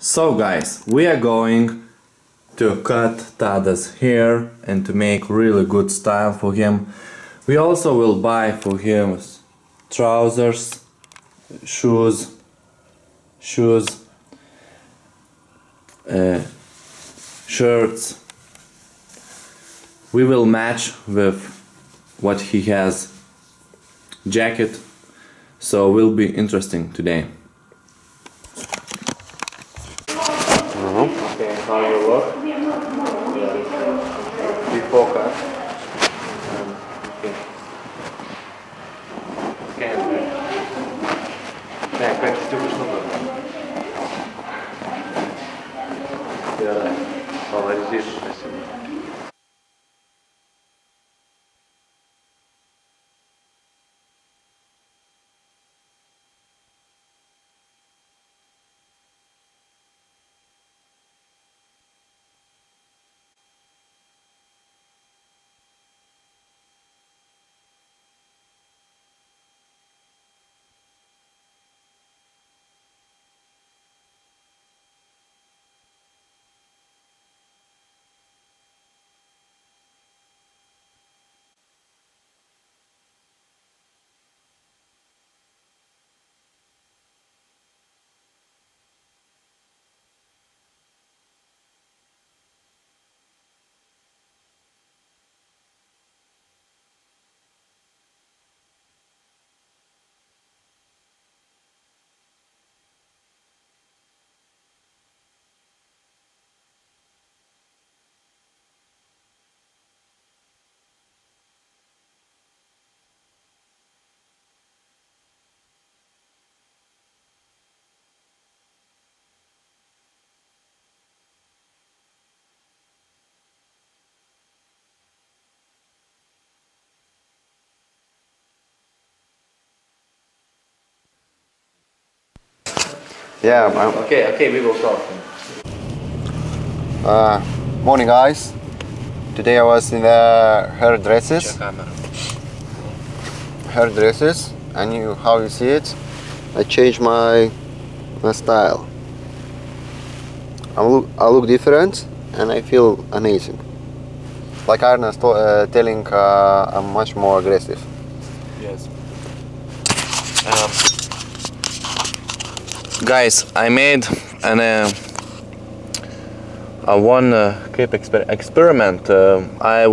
So guys, we are going to cut Tadas hair and to make really good style for him. We also will buy for him trousers, shoes, shirts. We will match with what he has, jacket, so will be interesting today. Okay, how you look? Before cut. Okay. Stand back. Back, стёпишь назад. Да, молодец, спасибо. Yeah, Okay, we will talk. morning guys. Today I was in the hairdressers, and how you see it, I changed my style. I look different and I feel amazing. Like Arna's telling, I'm much more aggressive. Yes. Guys, I made one experiment. I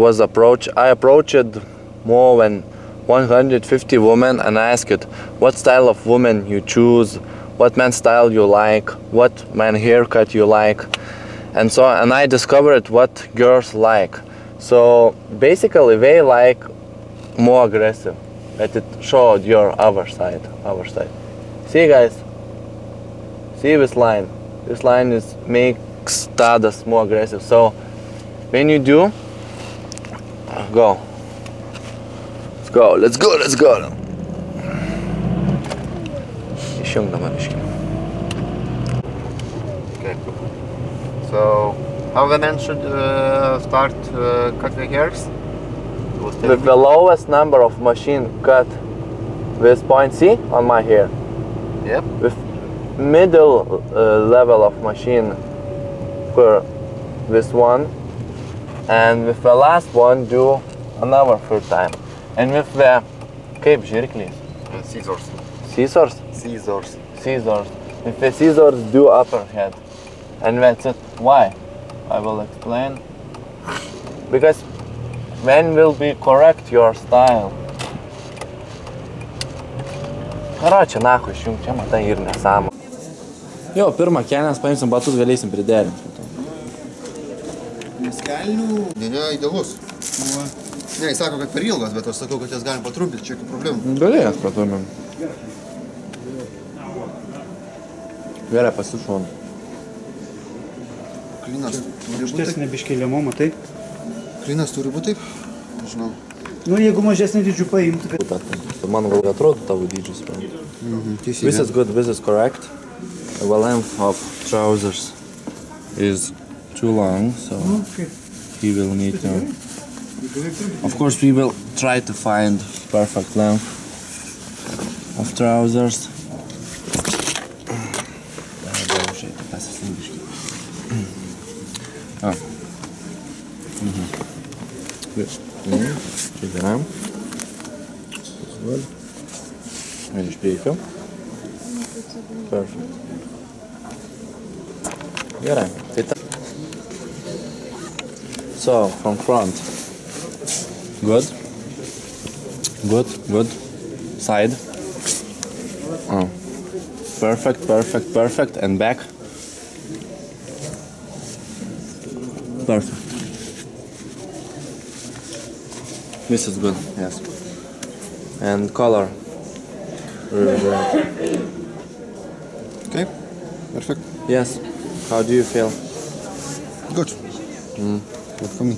approached more than 150 women and asked what style of woman you choose, what man style you like, what man haircut you like, and so on. And I discovered what girls like. So basically they like more aggressive. But it showed your other side. See guys? See this line? This line makes Tadas more aggressive. So when you do, go. Let's go. Okay. So how the men should start cut their hairs? With the lowest number of machine cut with point C on my hair. Yep. With middle level of machine for this one, and with the last one do another third time, and with the Scissors. With the scissors do upper head, and that's it. Why? I will explain. Because when will be correct your style. Karočią, nahui, išjung, čia matai ir nesąmonė. Jo, pirmą kelnes paimsim batus, galėsim priderinti. Nes kelnių nėra idealus. Ne, jis sako, kad per ilgas, bet aš sakau, kad jas galim patrumpinti, čia jokių problemų. Galėjęs patrumpinti. Gerai, pasišonu. Klinas turi būti taip. Nebiškėliamo, matai? Klinas turi būti taip? Nežinau. Nu, jeigu mažesnį dydžių paimti, kad... Man gal atrodo tavo dydžius. This is good, this is correct. The length of trousers is too long, so he will need to... Of course, we will try to find perfect length of trousers. Čia gerai. Ir iš priekio. Perfect. Gerai. So, from front. Good. Good, good. Side. Oh. Perfect, perfect, perfect. And back. Perfect. This is good, yes. And color. Really great. Okay, perfect. Yes. How do you feel? Good. Good for me.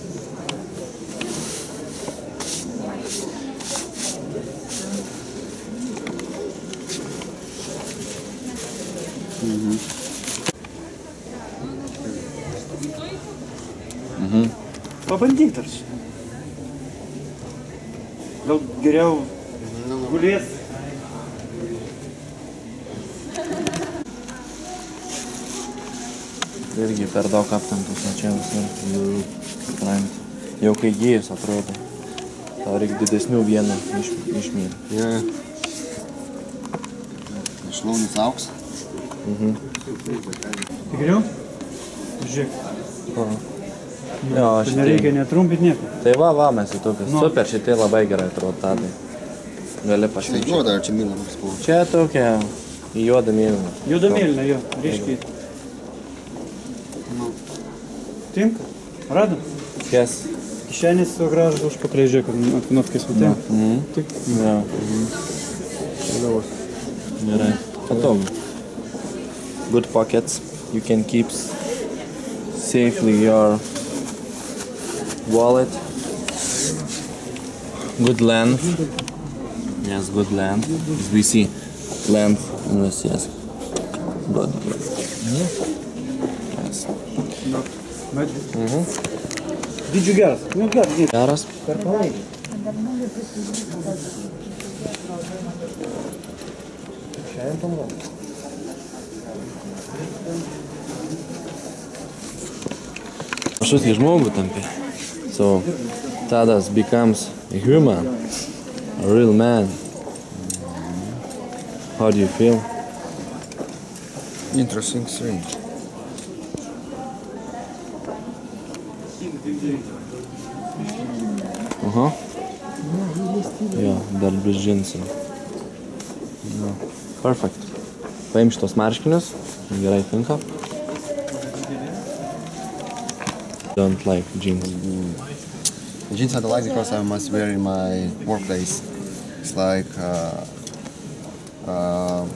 Pabandyk dar čia. Gal geriau gulės. Irgi per daug aptempus, o čia visur. Jau kai gėjus atrodo. Tau reikia didesnių vieną išmylį. Yeah. Šlaunis auks. Tikriau? Žiūrėk. Jo, Tai nereikia netrumpinti nieko. Tai va, mes į tokias. Super, šitie labai gerai atrodo, tadai. Gali Tai pašnešti. juoda, ar čia mėlyna spalva? Čia tokia juoda mėlyna. Juoda mėlyna, jo, ryškiai. Tinka? Radom? Yes. Kišenės su gražu užpakliai, žiūrėk, ant knopkės vutėm. Tik. Jo. Gerai. Patogu. Good pockets. You can keep safely your wallet. Good length. Yes, good length. As we see, length in this, yes. Good. Yes. Dydžių geras. Nu, geras. Geras. Per palaidį. Šiandien pamlau. Panašus į žmogų tampi. So, Tadas becomes a human, a real man. How do you feel? Interesting, strange. Jo, dar bus džinsai. Perfect. Paim šitos marškinius, gerai tinka. Don't like jeans. Jeans I don't like because I must wear in my workplace. It's like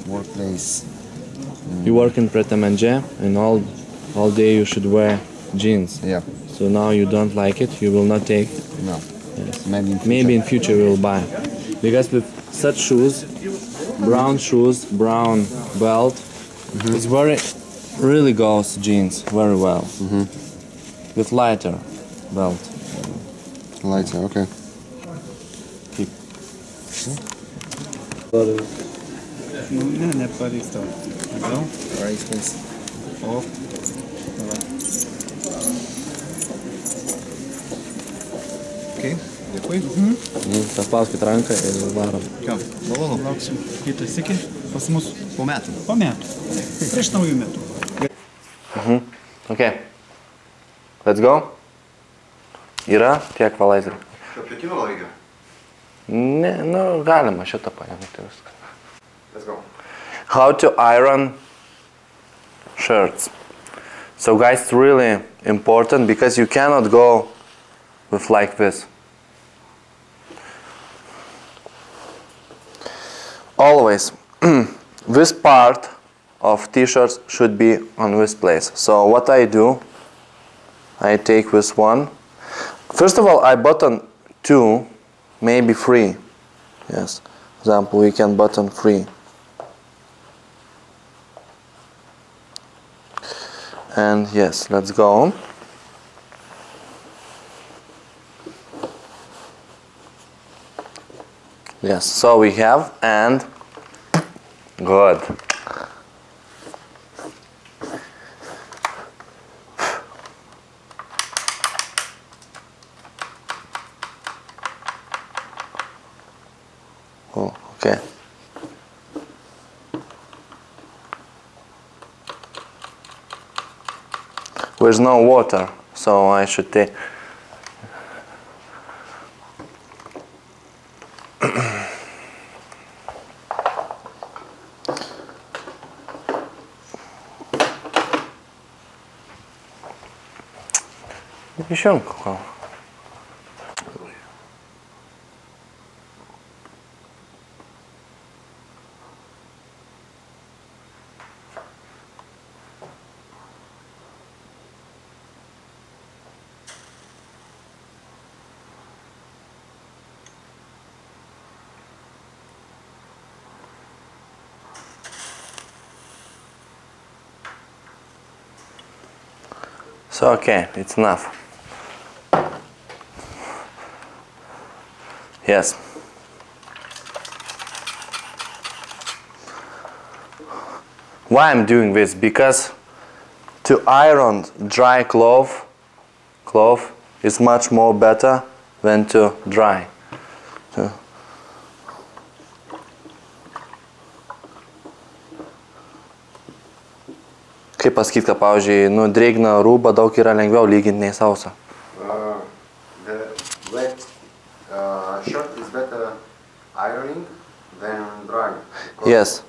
workplace. You work in Pret-a-Manger and all day you should wear jeans. Yeah. So now you don't like it, you will not take. No. Yes. Maybe Maybe in in future. future we will buy. Because with such shoes, brown belt, it's really goes jeans very well. With lighter belt. Lighter, okay. Keep. Nu, ne, nepavyks tau. Gal? Right, please. O. Okay, dėkui. Paspauskit ranką ir varom. Ką, malonu. Lauksim kitą sykį pas mus Po metų. po metų. Prieš naujų metų. Okay. Let's go. Yra tiek valaizerių. Aplikimo reikia. Ne, nu galima šitą paimti viską. Let's go. How to iron shirts. So guys, it's really important because you cannot go with like this. Always, this part of t-shirts should be on this place. So what I do, I take this one. First of all, I button 2, maybe 3. Yes, for example, we can button 3. And yes, let's go. Yes, so we have, and good. There's no water, so I should take. Išjunk. So okay, it's enough. Yes. Why I'm doing this? Because to iron dry cloth is much more better than to dry. Kaip pasakyti, kad, pavyzdžiui, drėgną rūbą daug yra lengviau lyginti nei sausą. The wet shirt is better ironing than dry. Yes.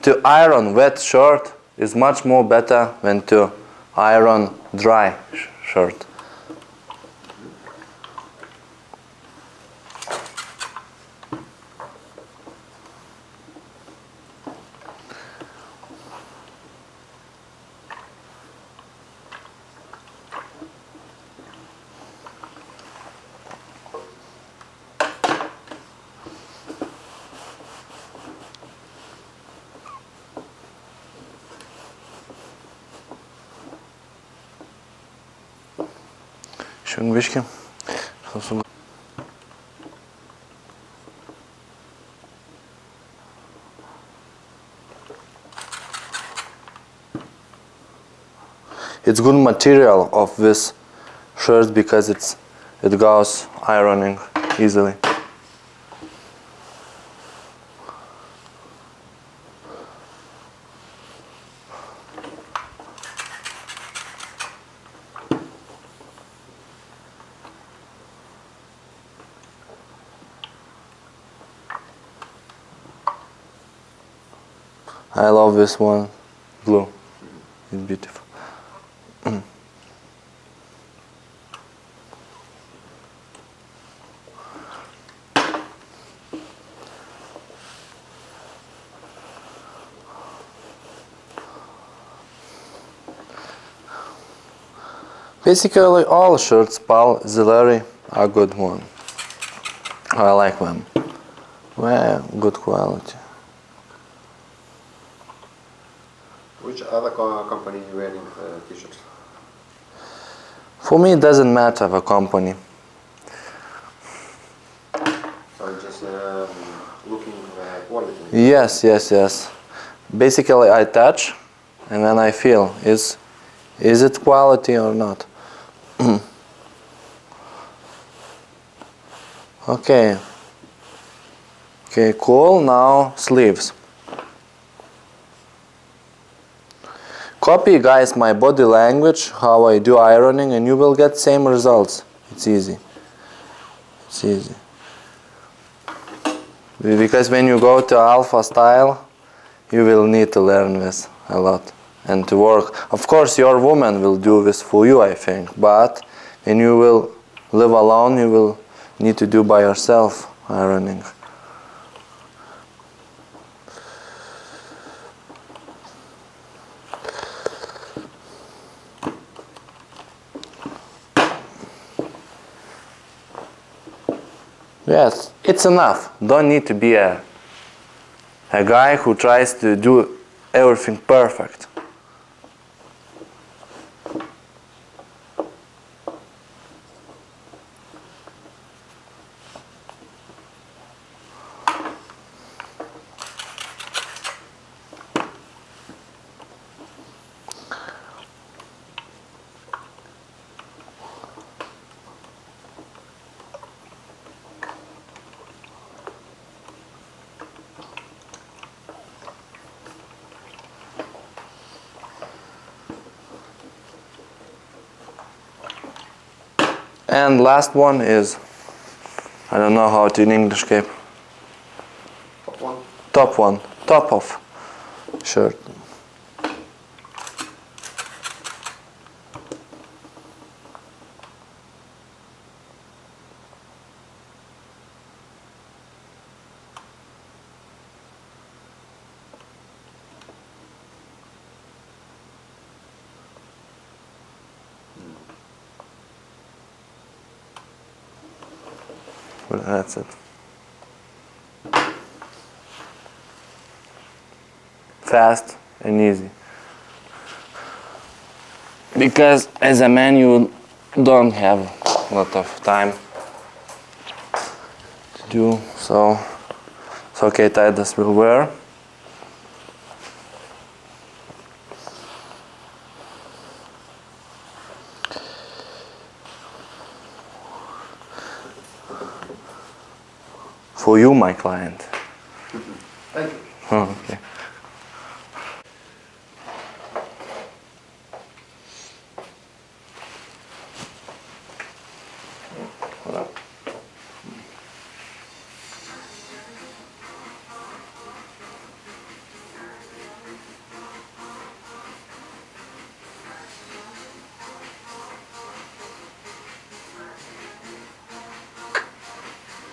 To iron wet shirt is much more better than to iron dry shirt. Šving biškį. It's good material of this shirt because it goes ironing easily. I love this one, blue. It's beautiful. Basically, all shirts, Pal, Zilleri, are good one. I like them. Well, good quality. Which other company are you wearing t-shirts? For me, it doesn't matter the company. So just looking quality? Yes. Basically, I touch and then I feel, is it quality or not? Okay, cool. Now sleeves. Copy, guys, my body language, how I do ironing, and you will get same results. It's easy. Because when you go to Alpha style, you will need to learn this a lot and to work. Of course, your woman will do this for you, I think, but when you will live alone, you will need to do by yourself ironing. Yes, it's enough. Don't need to be a guy who tries to do everything perfect. And last one is, I don't know how to in English, Cape. Top one. Top one, top of shirt. Well, that's it. Fast and easy. Because as a man you don't have a lot of time to do, so it's okay, Titus will wear. For you, my client. Thank you. Oh, okay. Hold up.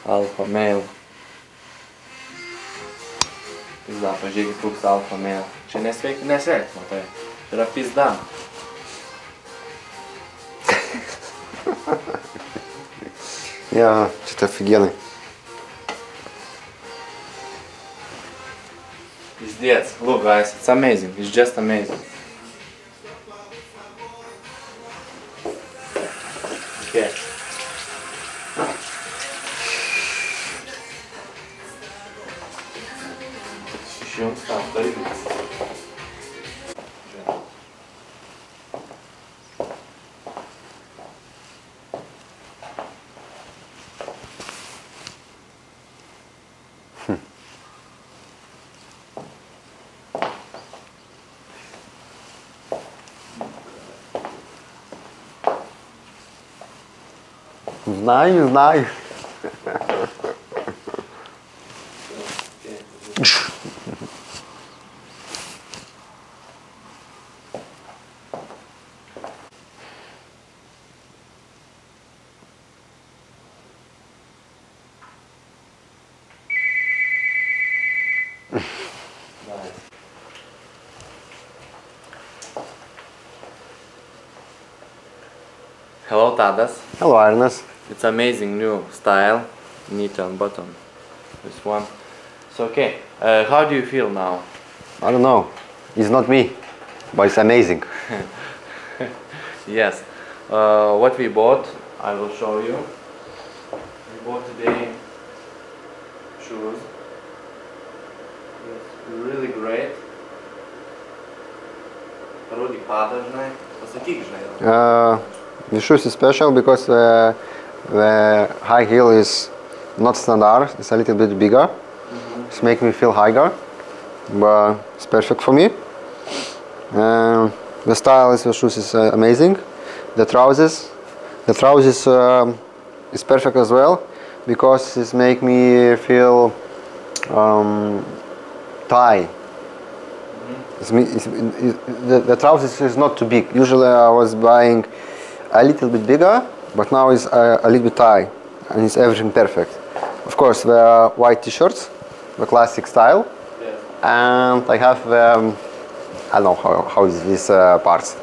Alfa male. Pizda, pažiūrėkit, koks alfa male. Čia nesveiks, matai. Čia yra pizda. Yeah, что-то офигенный. Пиздец. Look guys, it's amazing. It's just amazing. Okay. Išjungs tą dalyką. Знаю, знаю. Hello Tadas. Hello, Arnas. It's amazing new style, knit on bottom. This one. So okay, how do you feel now? I don't know. It's not me, but it's amazing. Yes. What we bought, I will show you. We bought today shoes. Yes, really great. Rudy pada, žinai. Pasakyk, žinai. The shoes is special because the high heel is not standard. It's a little bit bigger. It's making me feel higher, but it's perfect for me. The style of the shoes is amazing. The trousers is perfect as well because it's make me feel tie. The trousers is not too big. Usually I was buying a little bit bigger, but now it's a little bit tight, and it's everything perfect. Of course, there are white t-shirts, the classic style, Yes. and I have I don't know how is this parts,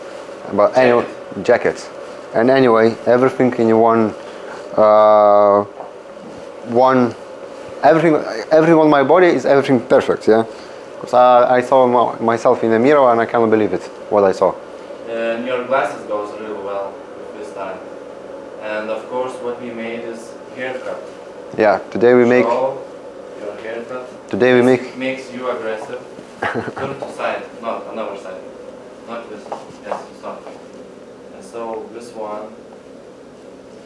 but anyway, jacket. And anyway, everything in everything on my body is everything perfect, yeah. Because I saw myself in the mirror and I cannot believe it what I saw. And your glasses goes really well with this style. And of course, what we made is haircut. Yeah, today we make. So, your haircut. Today we make. Makes you aggressive. Turn to side, not another side, not this. Yes, stop. And so this one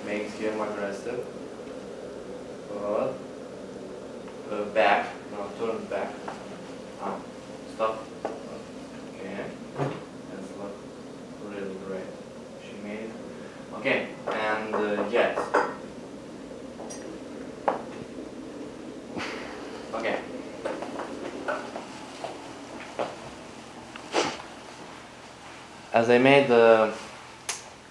makes him aggressive. But back, no, turn back. Stop. Okay. That's look really great. She made. Okay, and yeah, as I made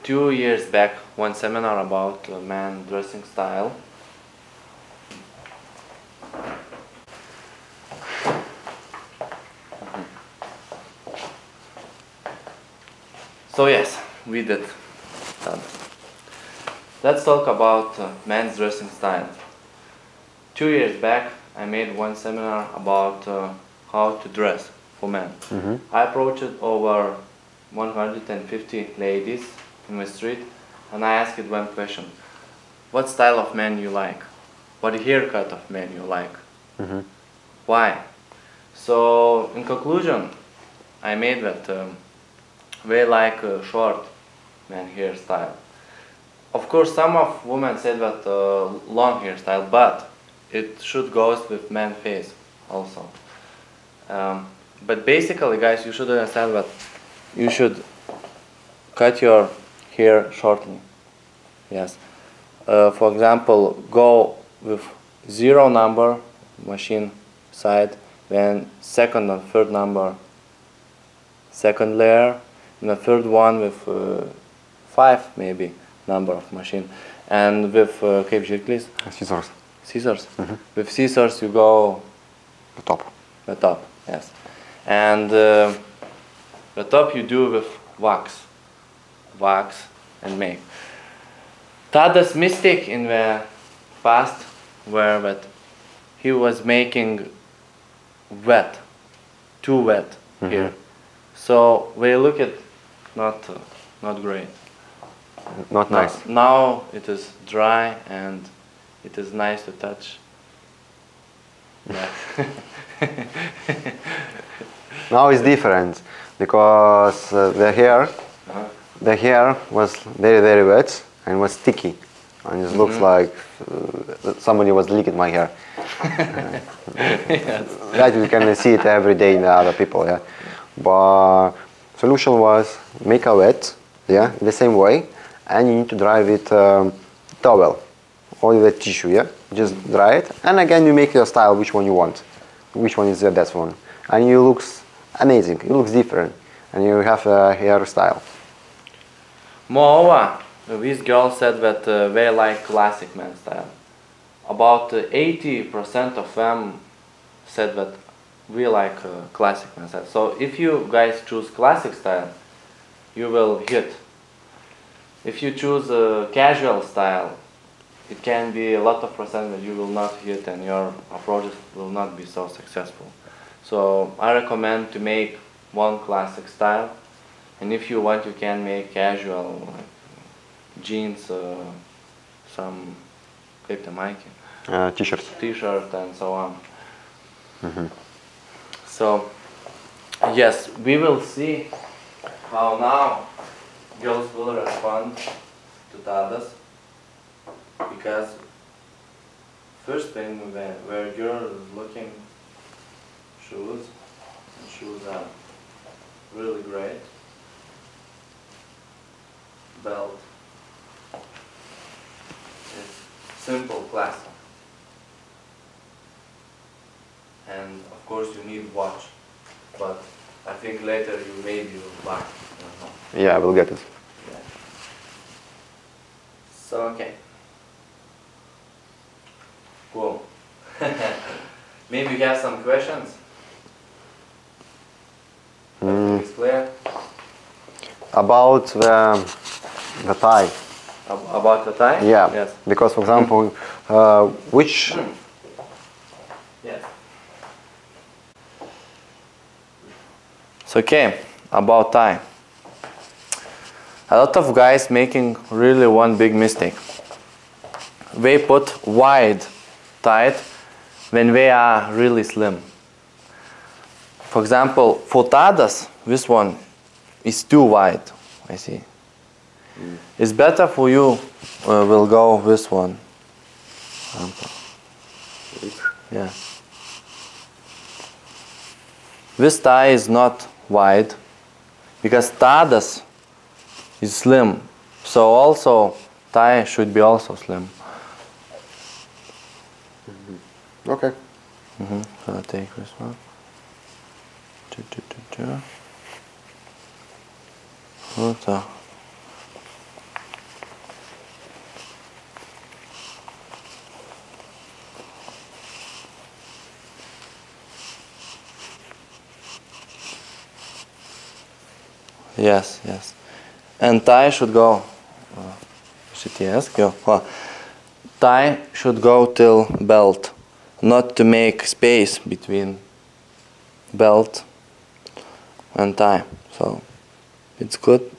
2 years back one seminar about man dressing style. So yes, we did that. Let's talk about men's dressing style. 2 years back, I made one seminar about how to dress for men. I approached over 150 ladies in my street, and I asked one question: what style of man you like? What haircut of man you like? Why? So in conclusion, I made that they like short man hairstyle. Of course, some of women said that long hairstyle, but it should go with man face also. But basically, guys, you should understand that you should cut your hair shortly. Yes. For example, go with 0 number machine side, then second and third number, second layer, and the third one with 5 maybe number of machine, and with kaip žirklis? Scissors. Scissors. With scissors you go The top. the top, yes, and the top you do with wax and make. Tadas mistake in the past were that he was making wet, too wet here, so they look at not great. Not nice. Now it is dry and it is nice to touch. Yeah. Now it's different because the hair was very, very wet and was sticky, and it looks like somebody was licking my hair. Yes. That you can see it every day in the other people, yeah. But solution was make a wet, yeah, the same way, and you need to dry with towel or with tissue, yeah. Just dry it, and again you make your style, which one you want, which one is the best one, and you looks amazing. It looks different, and you have a hairstyle. Moreover, these girls said that they like classic man style. About 80% of them said that we like classic man style. So if you guys choose classic style, you will hit. If you choose a casual style, it can be a lot of percent that you will not hit and your approaches will not be so successful. So I recommend to make one classic style, and if you want you can make casual, like jeans, some kaip te maikė, T-shirts. t-shirt and so on. So yes, we will see how now girls will respond to Tadas, because first thing where girl is looking shoes, and shoes are really great. Belt is simple, classic, and of course you need watch, but I think later you maybe will buy. Yeah, I will get it. Yeah. So okay. Cool. Maybe you have some questions? Everything is clear? About the tie. About the tie? Yeah. Yes. Because, for example, which Yes. So okay, about tie. A lot of guys making really one big mistake. They put wide tie when they are really slim. For example, for Tadas, this one is too wide, I see. It's better for you, we'll go this one. Yeah. This tie is not wide because Tadas is slim, so also tie should be also slim. okay. So I'll take this one. Rūta. Yes, yes. And tie should go. Šities, jo. Tie should go till belt, not to make space between belt and tie. So it's good.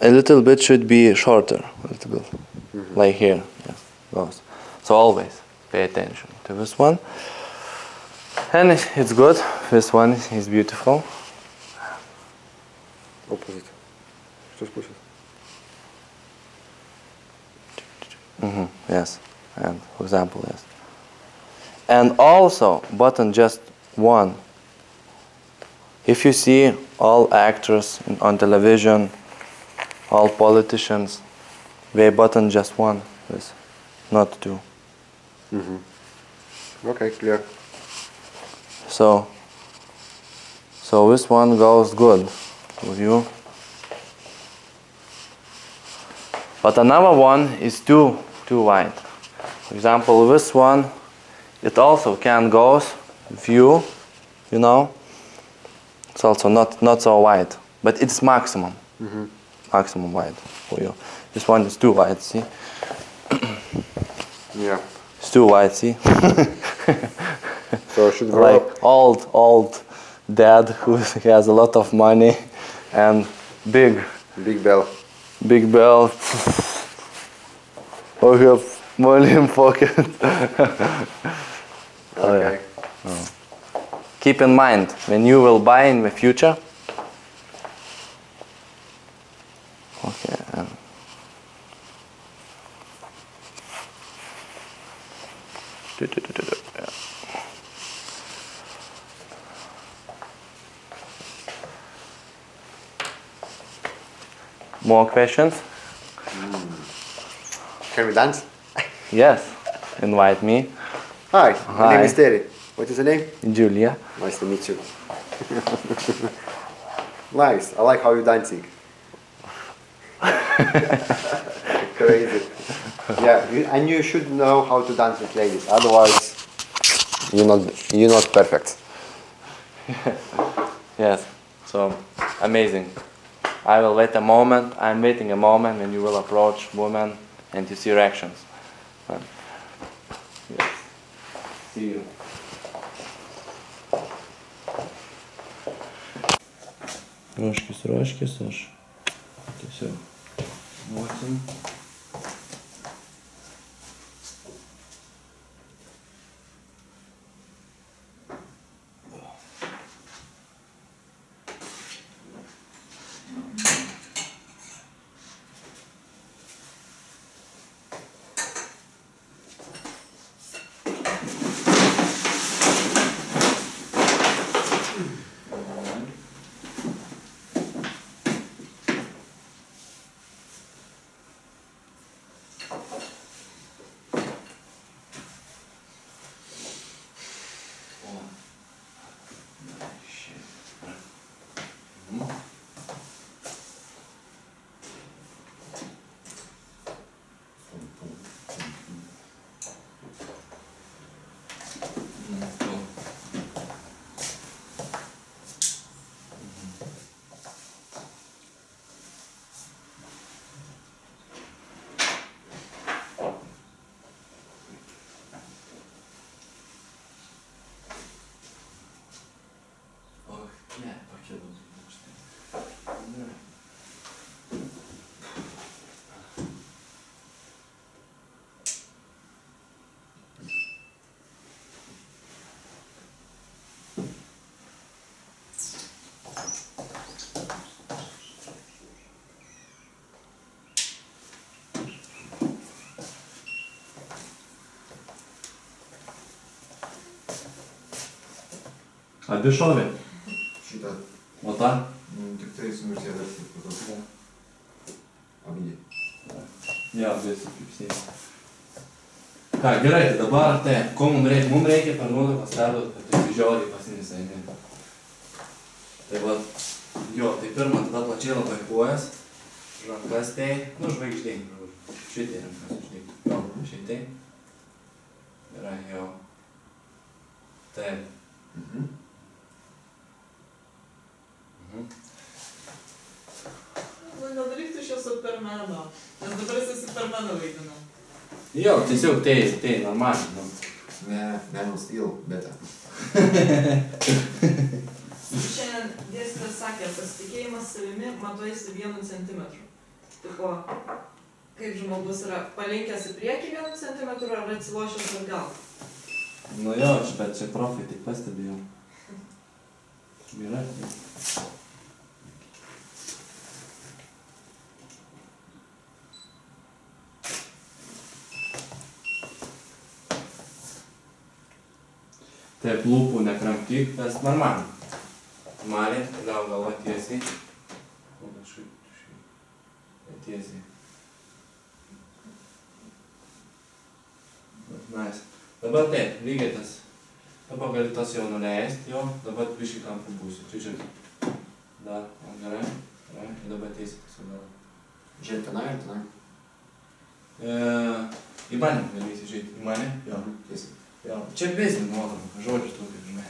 A little bit should be shorter, a little bit, like here. Yes, goes. So always pay attention to this one. And it's good. This one is beautiful. Opposite. Что спустит? Yes, and for example, yes. And also, button just one. If you see all actors on television, all politicians, they button just one, this, not two. Okay, clear. So this one goes good with you. But another one is too wide. For example, this one, it also can go with you, you know. It's also not so wide, but it's maximum. Maximum wide for you. This one is too wide, see? Yeah. It's too wide, see? So I should go Like old dad who has a lot of money and big bell. Or you have money in pocket. Okay. Keep in mind, when you will buy in the future, okay, yeah. More questions? Can we dance? Yes, invite me. Hi, my name Hi. is Terry. What is the name? Julia. Nice to meet you. Nice. I like how you're dancing. Crazy. Yeah, and you should know how to dance with ladies. Otherwise, you're not perfect. Yes, so amazing. I will wait a moment. I'm waiting a moment when you will approach women and you see reactions. Yes. See you. Ruoškis, aš tiesiog duosim. Abi šovė. Šitą. O tą? Tik tai su mirties po to. Abi. Jo, visi kaip sėdi. Ką, gerai, tai dabar, tai, ko mums reikia? Mums reikia per nuotrauką stebėt, kad tu žiauriai pasinisai. Tai va, Jo, tai pirma, tada plačiai labai kojas, rankas tai, nu žvaigždėj, šitai rankas uždėk, jo, šitai. Yra, jo. Taip. Nu, nedaryk tu šio Supermano, nes dabar esi Supermano vaidina. Jo, tiesiog tai normaliai, nu. Ne, Man of Steel, beta. Šiandien dėstytojas sakė, pasitikėjimas savimi matuojasi 1 centimetru. Tipo, kaip žmogus yra palinkęs į priekį 1 centimetrų ar atsilošęs atgal. Nu jo, bet čia profai tik pastebėjau. Yra. Taip, lūpų nekramtyk, tas normaliai. Normaliai, gal galva tiesiai. O kažkaip tiesiai. Nice. Dabar taip, lygiai tas. Dabar gali tas jau nuleist, jo. Dabar biškį kampų būsiu. Čia žiūrėk. Dar, gerai. Gerai. Ir dabar tiesiai tas jau gal. Žiūrėk tenai ir tenai. Į mane gali įsižiūrėti. Į mane? Jo. Tiesiai. Jo. Čia biznį nuotrauka, žodžius tokį, žinai.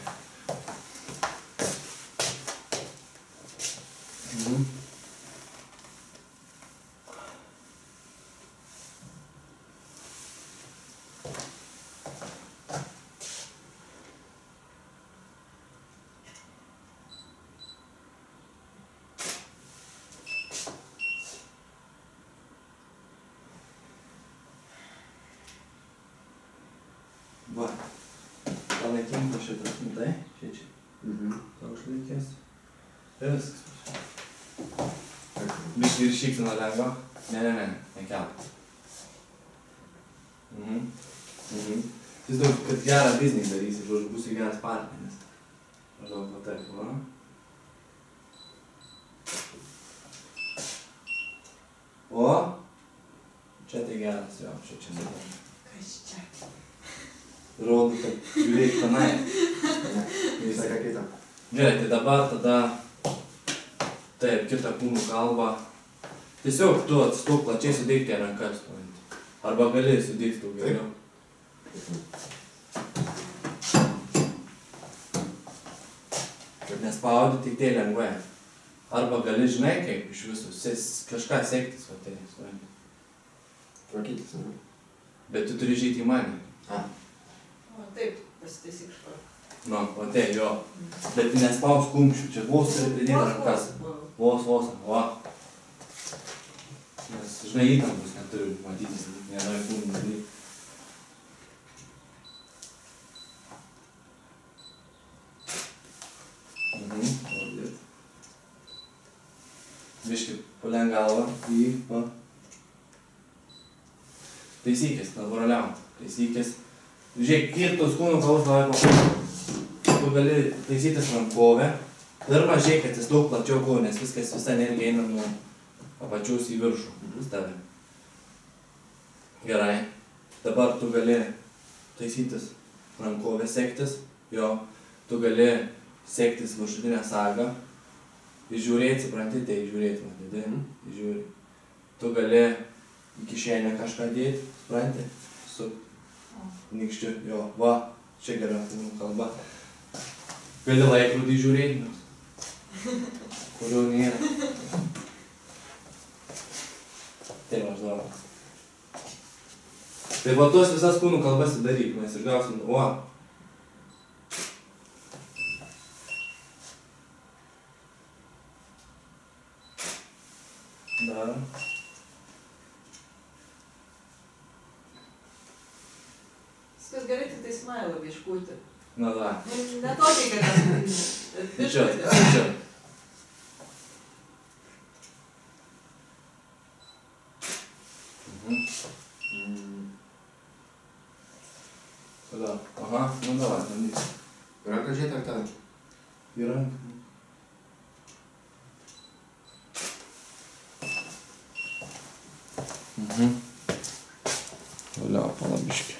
Va, panaikinta šitas, tai, čia. Tau išlaikės. Ir viskas. Biškį ir šypsina lengva. Ne, nekelk. Vis daug, kad gerą biznį darysi, žodžiu, būsi geras partneris. Maždaug, va taip, va. O, čia tai geras, jo, čia dabar. Kas čia? Rodo, kad žiūrėk tenai. Visai ką kitą. Gerai, tai dabar tada taip, kitą kūnų kalbą. Tiesiog tu atsistok plačiai sudėk tie rankas. Arba gali sudėti tu geriau. Nespaudi, tik tai lengvai. Arba gali, žinai, kaip iš visų, kažką sektis, va tai, supranti. Tvarkytis, ne? Bet tu turi žiūrėti į mane. O taip, pasitaisyk špar. Nu, o tai, jo. Bet nespaus kumščių, čia vos turi pridėti rankas. Vos, va. Nes, žinai, įtampus neturiu matytis, vienoj kūnų dalykų. Biškį palenk galvą į, va. Taisykis, natūraliam. Taisykis. Žiūrėk, kiek tos kūnų kalbos labai paprastai. Tu gali taisytis rankovę. Pirma, žiūrėk, kad jis daug plačiau kūnų, nes viskas visa energija eina nuo apačiaus į viršų. Tave. Gerai. Dabar tu gali taisytis rankovę, sektis. Jo. Tu gali sektis viršutinę sagą. Įžiūrėti, supranti, tai įžiūrėti, matyti. Įžiūrėti. Tu gali į kišenę kažką dėti, supranti. Su nykščiu, jo, va, čia gera kalba. Gali laikrodį žiūrėti, kurių nėra. Tai maždaug. Tai va tos visas kūnų kalbas daryk, mes išgausim, o. Dar. Viskas gerai, tik tai smailą biškutį. Na da. Ne tokį, kad aš... Čia. Tada. Aha, nu davai, bandyk. Ranką žiūrėti ar ten? Į ranką. Toliau palabiškį.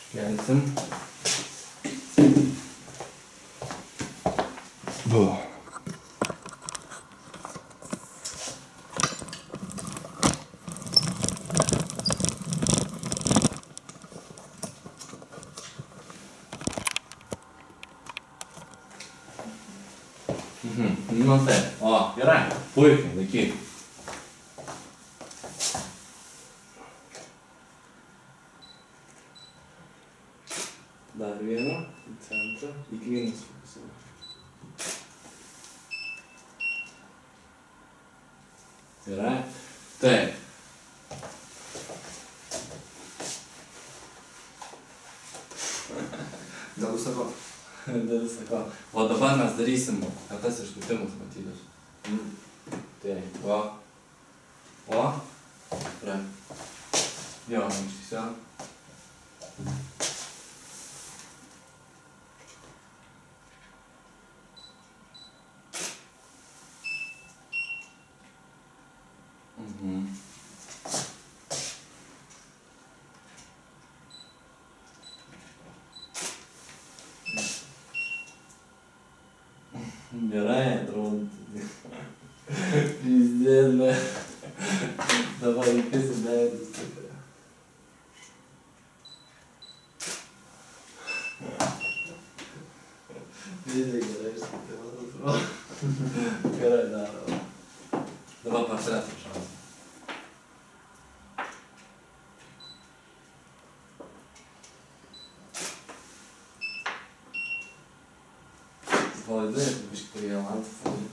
Iškelsim. Va, gerai. Puikiai, laikyk. Dar vieną, į centrą, į kvinus fokusuoju. Gerai. Taip. Dėl visako. Dėl visako. O dabar mes darysim, kad tas iškutimus matytas. Taip, o. O. Pra. Jo, mankštysio. Gerai, atrodo. Pizdėlė. Dabar įkisi veidus. Pizdė gerai išskaitai, atrodo. Gerai daro. Dabar portretą šausime. Palaidai, biškį turėjau antfalį.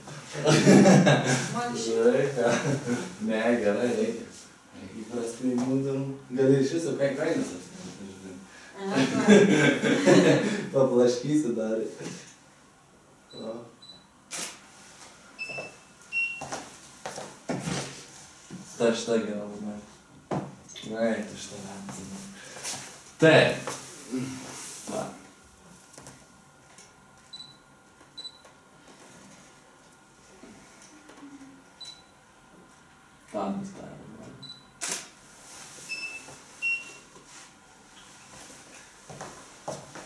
Man Reikia. Ne, gerai, reikia. Įprastai mūdam. Gali iš viso kainas apsirinti. Paplaškysi dar. O. Ta šita gera būna. Gerai, ta šita gera. Taip. Va. Tadas darė.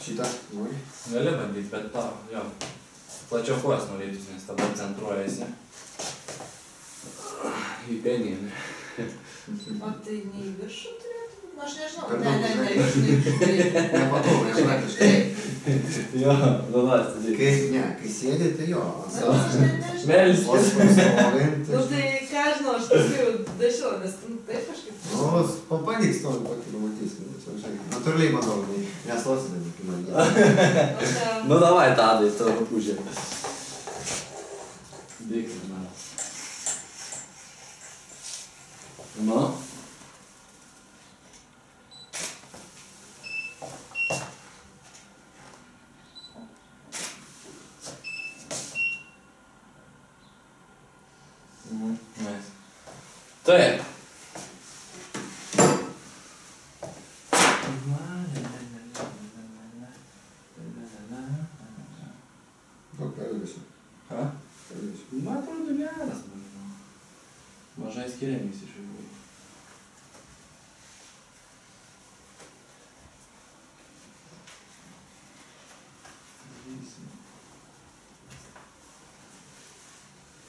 Šitą, nori? Gali bandyti, bet tau, jo. Plačiau kojas norėtus, nes tada centruojasi. Į penį. O tai ne į viršų turėtų? Nu, aš nežinau. Per Ne, daug, ne, žinai. ne, viršų. Nepatogu, nežinai. Jo, dabar Kai, ne, kai sėdi, tai jo. Bet aš net nežinau. Melskis. O stovint, Nu, tai ką žinau, aš paskui jau dašiau, nes taip kažkaip. nu, pabandyk stovint kokį pamatysim. Natūraliai manau, nestosi, kaip man. Nu, davai, Tadai, tavo pužė. Dėkime, man. Nu? Nice. Taip. Daug perėlėsiu. Ką? Perėlėsiu. Man atrodo geras. Mažai skiriamės iš jų.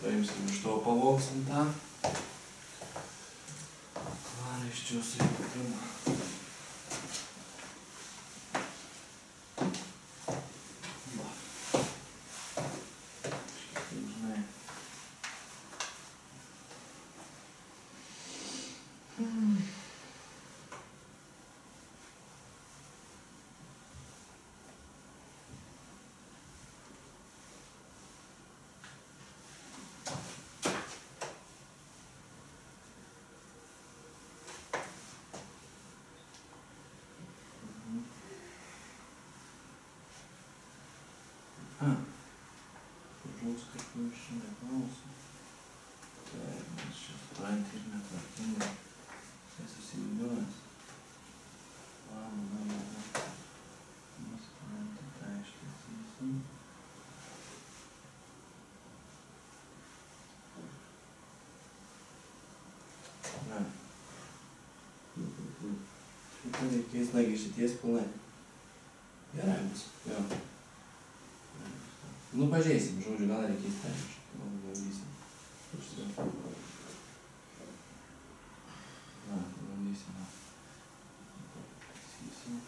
Paimsim iš to pavoksim tą. Klaraiščių sujungimą. Va. Kaip žinai. Žus kažkur iš čia neklauso. Taip, mes čia supranti ir netvarkingai. Jisai susiviliuojas. Mama. Mes supranti, tą ištaisysim. Ne. Šitą reikės nagi šities pilnai. Gerai bus. Jo. Nu, pažiūrėsim, žodžiu, gal reikės peržiūrėti. Gal bandysim. Na, bandysim. Taisysim.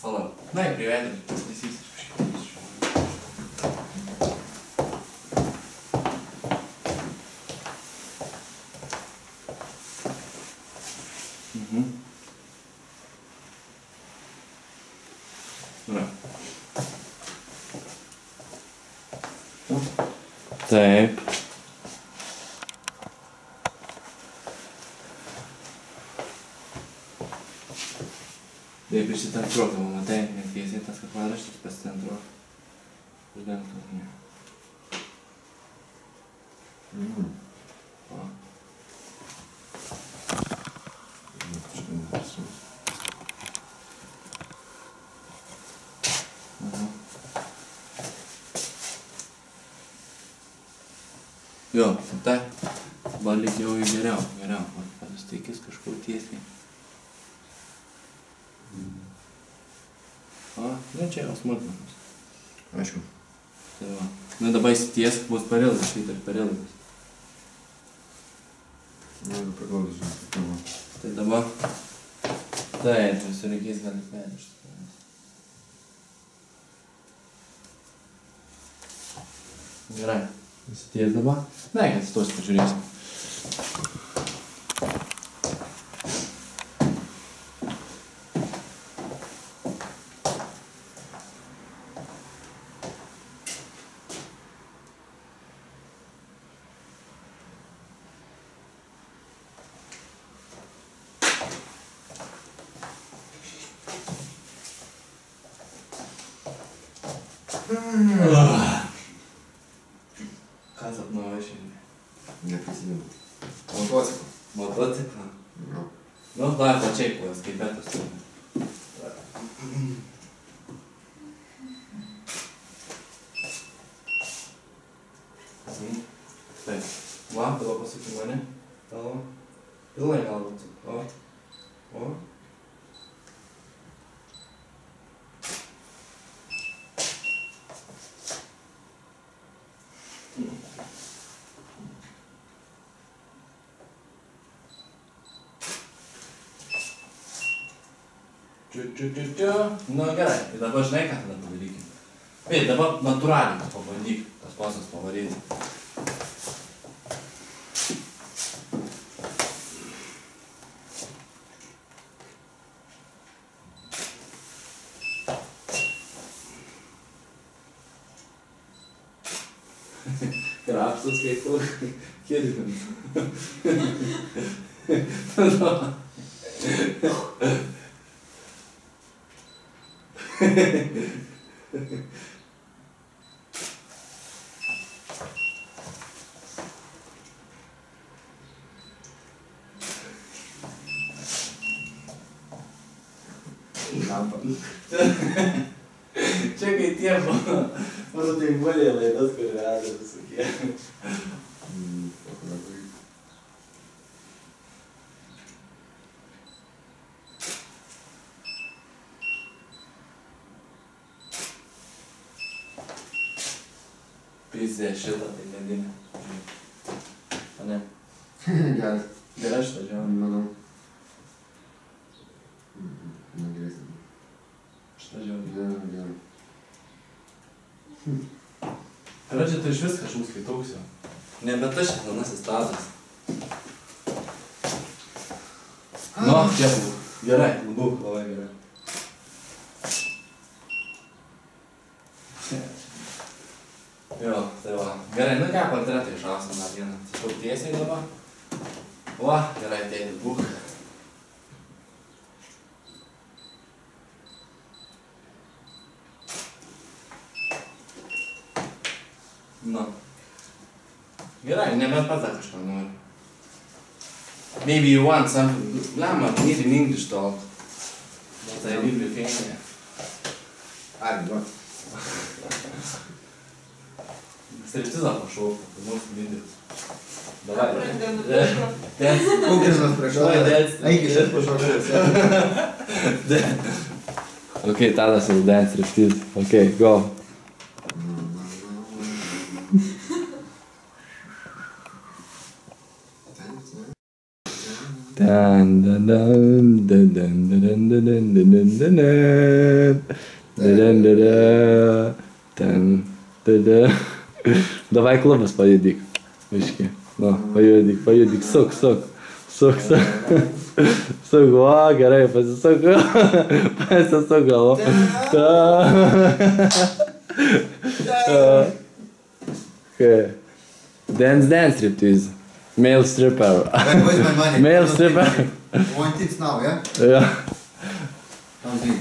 Palauk. Na, prie veidrodžio. Pasitaisys. Taip. Taip, išsitantruok, matai, netiesiai tas kaklaraištis pasitantruok. Uždengtų. O. Jo, tai valyk jau geriau. Pasisteikis kažkur tiesiai. O, nu čia jau smulkmenos. Aišku. Tai va. Nu dabar įsitiesk, bus parilgas, šitą parilgas. Priklausys, žinai. Tai dabar... Taip, visi reikės gali perėšti. Gerai. Įsities dabar? Ne, kad stos pažiūrėsim. Ką sapnuoju šiandien? Neprisimenu. Motociklą. Motociklą? Jo. Nu, dar plačiai kojas, kaip betas turi. Taip. Va, dabar pasakyk mane. Tavo. Pilnai galbūt. O. Nu gerai, tai dabar žinai, ką tada padarykim. Vėl, dabar natūraliai pabandyk tas posas pavaryti. Krapštus kaip kur kirkins. Čia kai tie mano tai bulė laidas, kur veda visokie. Pizė šitą, tai medinė. A ne? Geras. Gerai šitą žiaunį. Manau. Na, geresnė. Šitą žiaunį. Gerai. Pradžia, tu iš vis kažkaip skaitausi. Ne, bet aš senasis Tadas. Nu, čia būk. Gerai, būk, labai gerai. Jo, tai va. Gerai, nu ką, portretą išausim dar vieną. Atsišauk tiesiai dabar. Va, gerai, tėti, būk. Nu. Gerai, nebent pats dar kažką nori. Maybe you want something. Lemma, need in English talk. But I live with Lithuania. Ai, duok. Striptizą pašaukti, tai mūsų video. Davai. Aprendė Kukrinas prieš šalą. Eik iš pašaukęs. Okay, Tadas will dance striptiz. Okay, go. Davai klubas pajudyk. Viški. Nu, pajudyk. Suk. Suk, o, gerai, pasisuk galvo. Dance striptease. Male stripper. Where's my money? Male stripper. You want tips now, yeah? Yeah. Sounds good.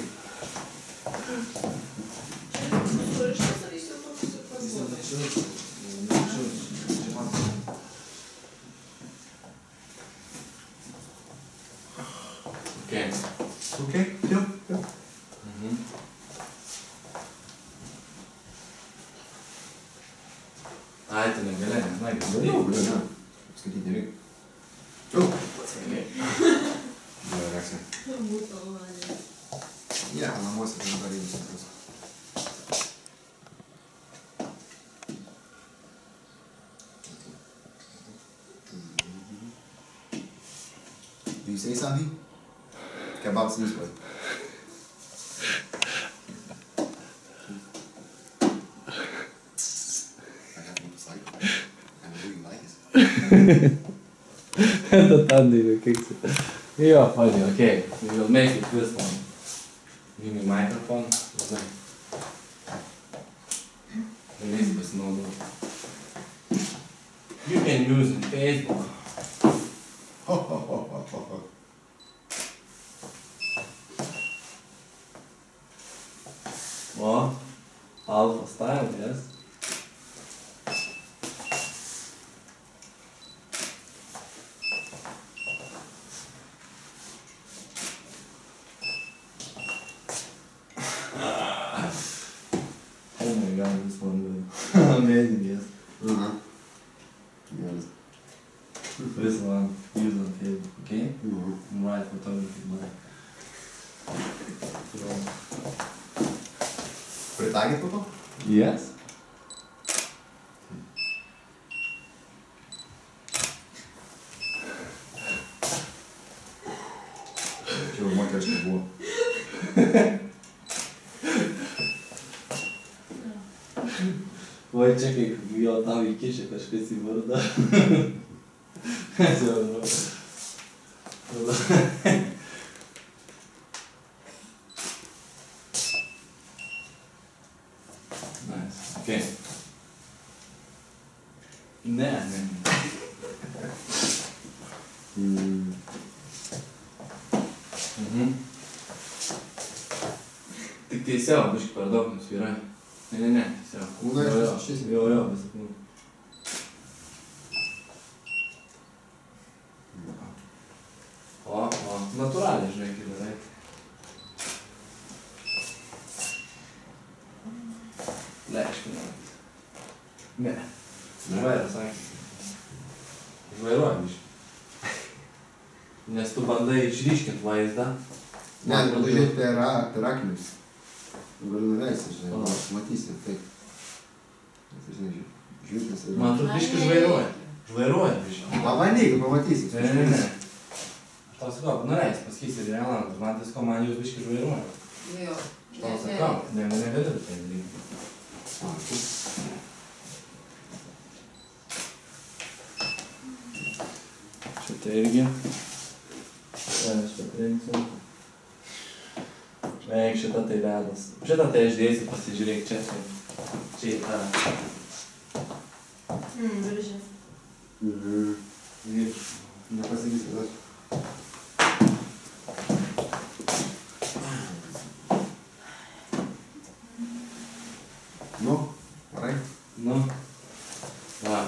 Okay. Okay, chill. Ai, tu negali, nežinai, kaip No, daryti. Skaityti nereikia. Oh, Okay. gerai, reakcija. Ne, namuose tai dabar jau visokios. Do you say something? Kebabs this way. I have no sight. I'm doing nice. Это Tandy, как ты. Yeah, funny, okay. We will make it this one. Give me microphone. Вместе посмотрим. You can use in Facebook. Ho, ho, ho, ho, ho, ho. What? Alpha style, yes. Oh my god, this one really amazing, yes. Uh-huh. Yes. This one, use on Facebook, okay? Mm-hmm. Right photography, right. Pritaikyt po to? Yes. Čia jau moteriškai buvo. Vai čia kaip jo tau įkišė kažkas į vardą. Nice, okay. Ne. Tik tiesiog, biškai per daug nusvyrai. Ne, tiesiog. Kūną Jo, šis. Jo, visą kūną. O, natūraliai, žinai, kaip darai. Leiškina. Ne. Žvairas, sakė. Žvairuoja biškai. Nes tu bandai išryškint vaizdą. Ne, tu žiūrėt per akinius. Galiu nuleisti, žinai, O. matysi, taip. Tai, žinai, žiūrėt, Man atrodo, biškai žvairuoja. Žvairuoja biškai. Pabandyk, pamatysi. Ne. Aš tau sakau, nuleis, pasakysi realantas, man tisko, man jūs biškai žvairuoja. Jo. Aš tau sakau, negali tai daryti. Šitą irgi. Aš patrinksiu. Eik, šitą tai ledas. Šitą tai aš dėsiu, pasižiūrėk čia. Čia į tą. Graži. Ir Nepasakysi, kad aš. Nu, varai. nu. Va.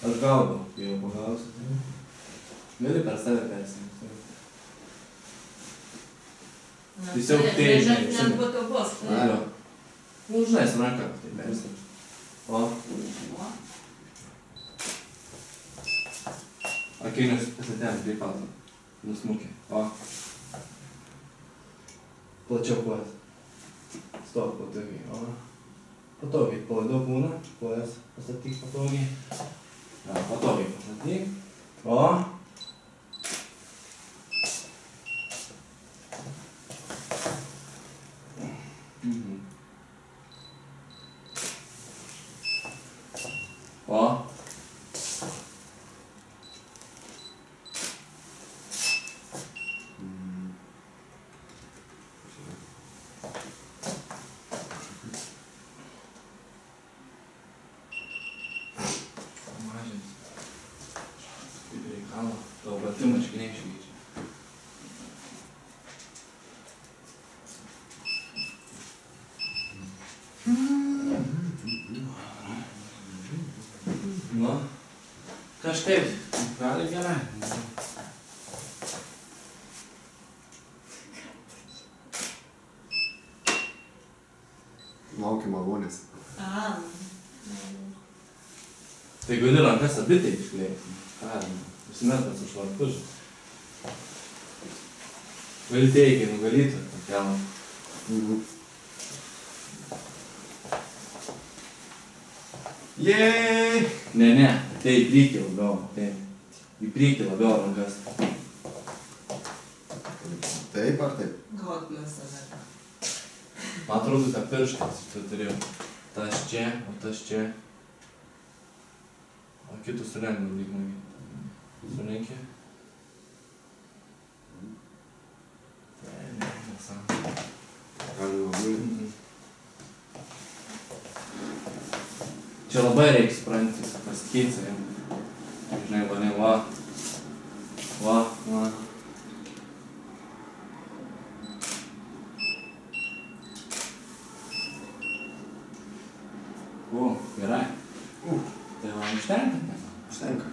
Aš gaudau, kai jau pagausiu. Gali per save persimti. Tiesiog tai, žinai, Net patobos. Jo. Nu, žinai, su ranka tai persimti. O. Akinius pasitėm, prie pato. Nusmukė. O. Plačiau kojas. Stop, patogiai. O. Patogiai palaidau kūną, kojas pastatyk patogiai. Patogiai pastatyk. O. O. Tau pratimačkai neišvyčia. Nu, kažkaip, gali gerai. Laukiu malonės. Tai gali rankas abi taip iškleiti. Visuomet su švarkus. Gali teigiai nugalyti tokiam. Jei! Ne, tai į priekį labiau. Į priekį labiau rankas. Taip ar taip? God bless save. Man atrodo, tą pirštas tu turėjau. Tas čia, o tas čia. O kitus sulenkiu lygmenį. Sulenki. Čia labai reikia supranti, pasikeiti savim. Žinai, va. Gerai. Tai man užtenka? Užtenka.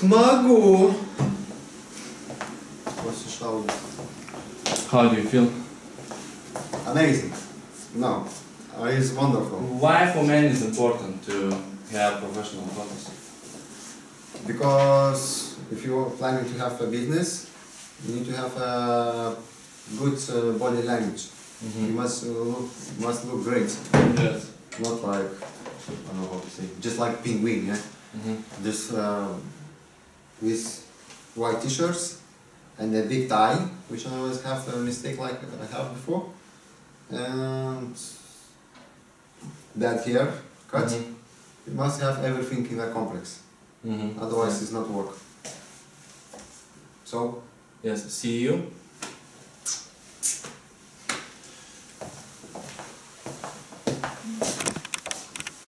Smagu! Pasišaudęs. How do you feel? Amazing. No. It's wonderful. Why for men is important to have professional photos? Because if you're planning to have a business, you need to have a good body language. You must look great. Yes. Not like, I don't know how to say, just like penguin, yeah? This with white t-shirts and a big tie, which I always have a mistake like I have before, and that hair cut. You must have everything in a complex, otherwise it's not work. So Yes, see you.